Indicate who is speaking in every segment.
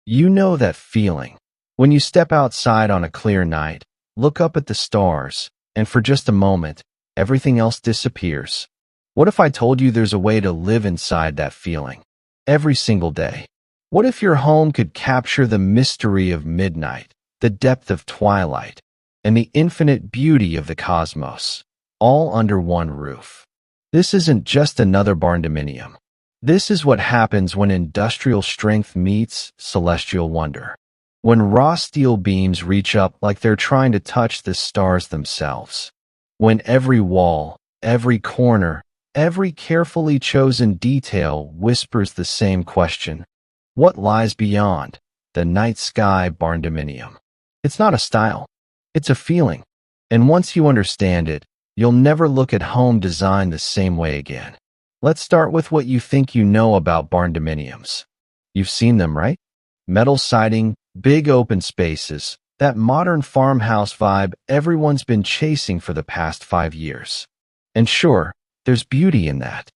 Speaker 1: You know that feeling. When you step outside on a clear night, look up at the stars, and for just a moment, everything else disappears. What if I told you there's a way to live inside that feeling? Every single day. What if your home could capture the mystery of midnight, the depth of twilight, and the infinite beauty of the cosmos, all under one roof? This isn't just another barndominium. This is what happens when industrial strength meets celestial wonder. When raw steel beams reach up like they're trying to touch the stars themselves. When every wall, every corner, every carefully chosen detail whispers the same question. What lies beyond the Night-Sky Barndominium? It's not a style. It's a feeling. And once you understand it, you'll never look at home design the same way again. Let's start with what you think you know about barndominiums. You've seen them, right? Metal siding, big open spaces, that modern farmhouse vibe everyone's been chasing for the past 5 years. And sure, there's beauty in that.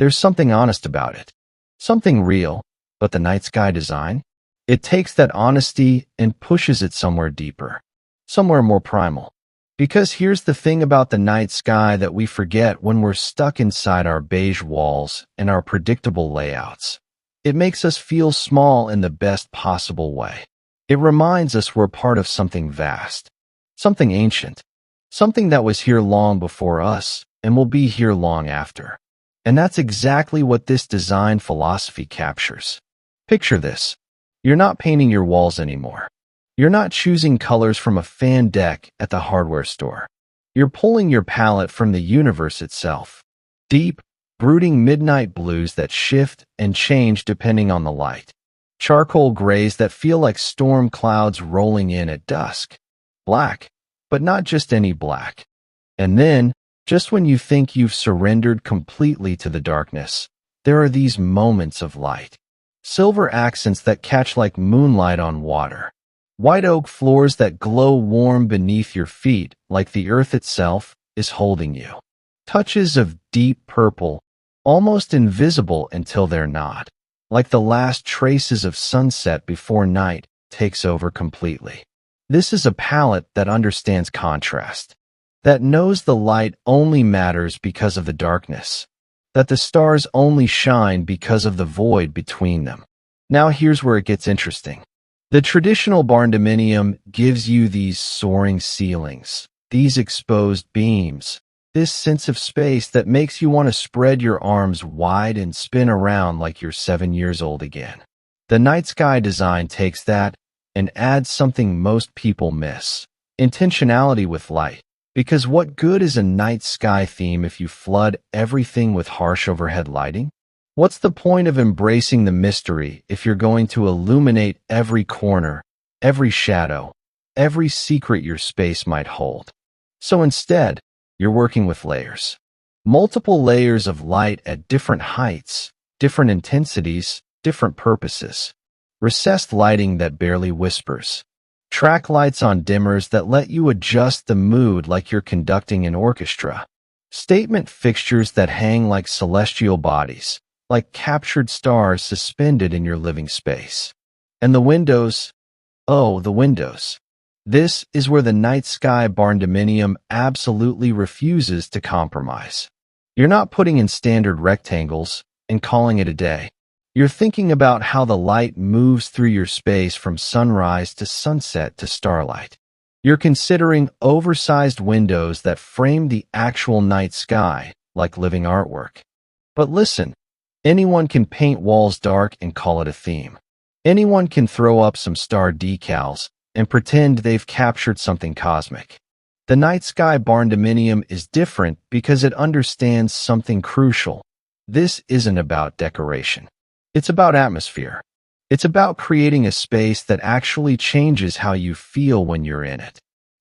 Speaker 1: There's something honest about it. Something real, but the Night-Sky design? It takes that honesty and pushes it somewhere deeper. Somewhere more primal. Because here's the thing about the Night-Sky that we forget when we're stuck inside our beige walls and our predictable layouts. It makes us feel small in the best possible way. It reminds us we're part of something vast, something ancient, something that was here long before us and will be here long after. And that's exactly what this design philosophy captures. Picture this. You're not painting your walls anymore. You're not choosing colors from a fan deck at the hardware store. You're pulling your palette from the universe itself. Deep, brooding midnight blues that shift and change depending on the light. Charcoal grays that feel like storm clouds rolling in at dusk. Black, but not just any black. And then, just when you think you've surrendered completely to the darkness, there are these moments of light. Silver accents that catch like moonlight on water. White oak floors that glow warm beneath your feet like the earth itself is holding you. Touches of deep purple, almost invisible until they're not. Like the last traces of sunset before night takes over completely. This is a palette that understands contrast. That knows the light only matters because of the darkness. That the stars only shine because of the void between them. Now here's where it gets interesting. The traditional barndominium gives you these soaring ceilings, these exposed beams, this sense of space that makes you want to spread your arms wide and spin around like you're 7 years old again. The Night-Sky design takes that and adds something most people miss: intentionality with light. Because what good is a night sky theme if you flood everything with harsh overhead lighting? What's the point of embracing the mystery if you're going to illuminate every corner, every shadow, every secret your space might hold? So instead, you're working with layers. Multiple layers of light at different heights, different intensities, different purposes. Recessed lighting that barely whispers. Track lights on dimmers that let you adjust the mood like you're conducting an orchestra. Statement fixtures that hang like celestial bodies, like captured stars suspended in your living space. And the windows, oh, the windows. This is where the Night-Sky Barndominium absolutely refuses to compromise. You're not putting in standard rectangles and calling it a day. You're thinking about how the light moves through your space from sunrise to sunset to starlight. You're considering oversized windows that frame the actual night sky like living artwork. But listen, anyone can paint walls dark and call it a theme. Anyone can throw up some star decals and pretend they've captured something cosmic. The Night-Sky Barndominium is different because it understands something crucial. This isn't about decoration. It's about atmosphere. It's about creating a space that actually changes how you feel when you're in it.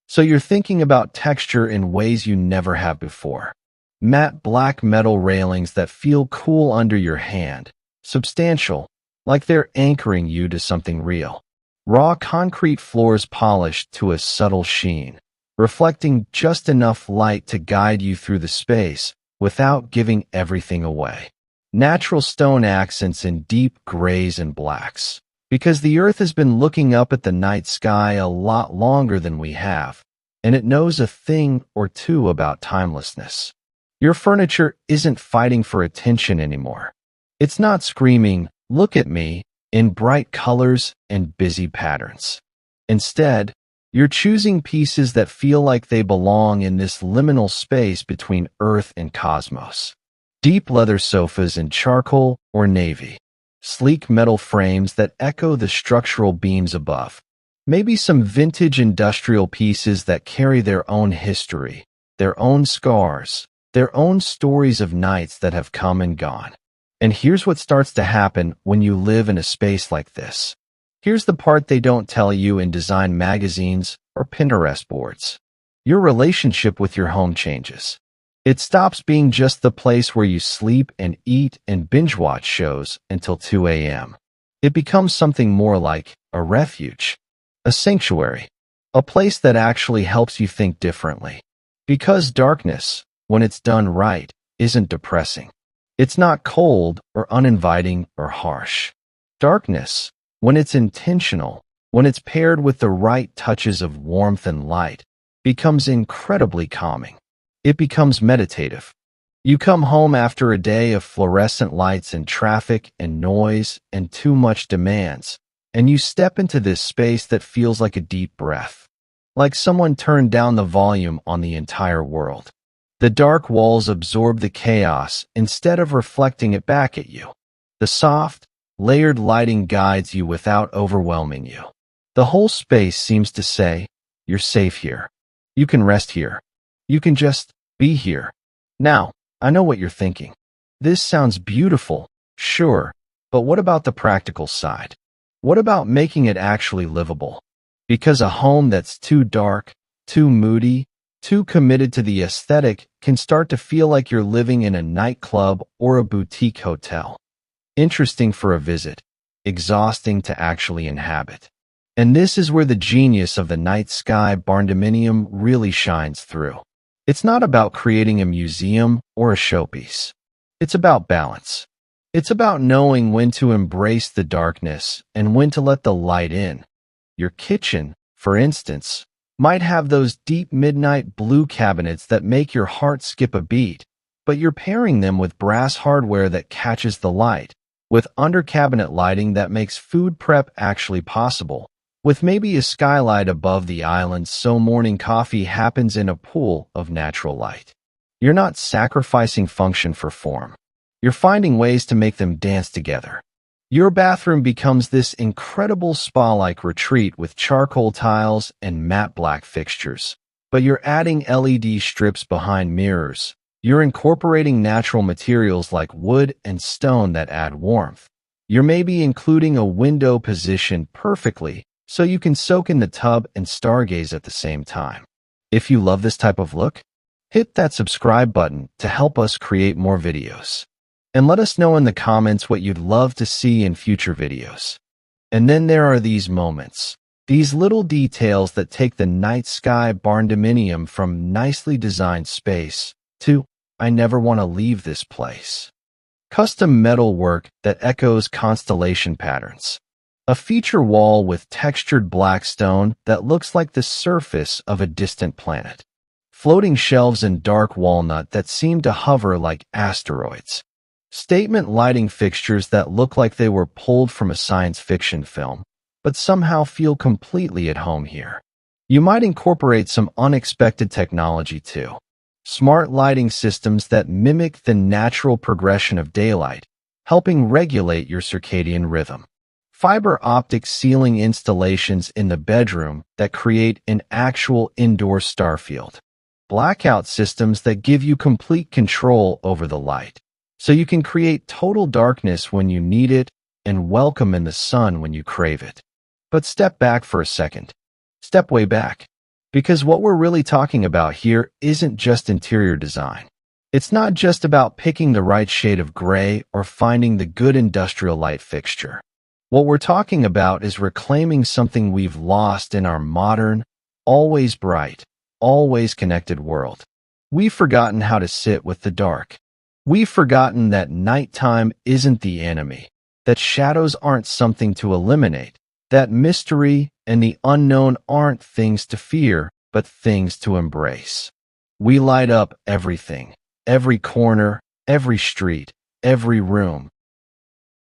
Speaker 1: So you're thinking about texture in ways you never have before. Matte black metal railings that feel cool under your hand, substantial, like they're anchoring you to something real. Raw concrete floors polished to a subtle sheen, reflecting just enough light to guide you through the space without giving everything away. Natural stone accents in deep grays and blacks. Because the Earth has been looking up at the night sky a lot longer than we have, and it knows a thing or two about timelessness. Your furniture isn't fighting for attention anymore. It's not screaming, "Look at me," in bright colors and busy patterns. Instead, you're choosing pieces that feel like they belong in this liminal space between Earth and cosmos. Deep leather sofas in charcoal or navy. Sleek metal frames that echo the structural beams above. Maybe some vintage industrial pieces that carry their own history, their own scars, their own stories of nights that have come and gone. And here's what starts to happen when you live in a space like this. Here's the part they don't tell you in design magazines or Pinterest boards. Your relationship with your home changes. It stops being just the place where you sleep and eat and binge-watch shows until 2 a.m. It becomes something more like a refuge, a sanctuary, a place that actually helps you think differently. Because darkness, when it's done right, isn't depressing. It's not cold or uninviting or harsh. Darkness, when it's intentional, when it's paired with the right touches of warmth and light, becomes incredibly calming. It becomes meditative. You come home after a day of fluorescent lights and traffic and noise and too much demands, and you step into this space that feels like a deep breath, like someone turned down the volume on the entire world. The dark walls absorb the chaos instead of reflecting it back at you. The soft, layered lighting guides you without overwhelming you. The whole space seems to say, "You're safe here. You can rest here. You can just be here." Now, I know what you're thinking. This sounds beautiful, sure, but what about the practical side? What about making it actually livable? Because a home that's too dark, too moody, too committed to the aesthetic can start to feel like you're living in a nightclub or a boutique hotel. Interesting for a visit, exhausting to actually inhabit. And this is where the genius of the Night-Sky Barndominium really shines through. It's not about creating a museum or a showpiece. It's about balance. It's about knowing when to embrace the darkness and when to let the light in. Your kitchen, for instance, might have those deep midnight blue cabinets that make your heart skip a beat, but you're pairing them with brass hardware that catches the light, with under-cabinet lighting that makes food prep actually possible, with maybe a skylight above the island so morning coffee happens in a pool of natural light. You're not sacrificing function for form. You're finding ways to make them dance together. Your bathroom becomes this incredible spa-like retreat with charcoal tiles and matte black fixtures. But you're adding LED strips behind mirrors. You're incorporating natural materials like wood and stone that add warmth. You're maybe including a window positioned perfectly so you can soak in the tub and stargaze at the same time. If you love this type of look, hit that subscribe button to help us create more videos. And let us know in the comments what you'd love to see in future videos. And then there are these moments, these little details that take the Night-Sky Barndominium from nicely designed space to, "I never want to leave this place." Custom metal work that echoes constellation patterns. A feature wall with textured black stone that looks like the surface of a distant planet. Floating shelves in dark walnut that seem to hover like asteroids. Statement lighting fixtures that look like they were pulled from a science fiction film, but somehow feel completely at home here. You might incorporate some unexpected technology too. Smart lighting systems that mimic the natural progression of daylight, helping regulate your circadian rhythm. Fiber optic ceiling installations in the bedroom that create an actual indoor starfield. Blackout systems that give you complete control over the light, so you can create total darkness when you need it and welcome in the sun when you crave it. But step back for a second. Step way back. Because what we're really talking about here isn't just interior design. It's not just about picking the right shade of gray or finding the good industrial light fixture. What we're talking about is reclaiming something we've lost in our modern, always bright, always connected world. We've forgotten how to sit with the dark. We've forgotten that nighttime isn't the enemy, that shadows aren't something to eliminate, that mystery and the unknown aren't things to fear, but things to embrace. We light up everything, every corner, every street, every room,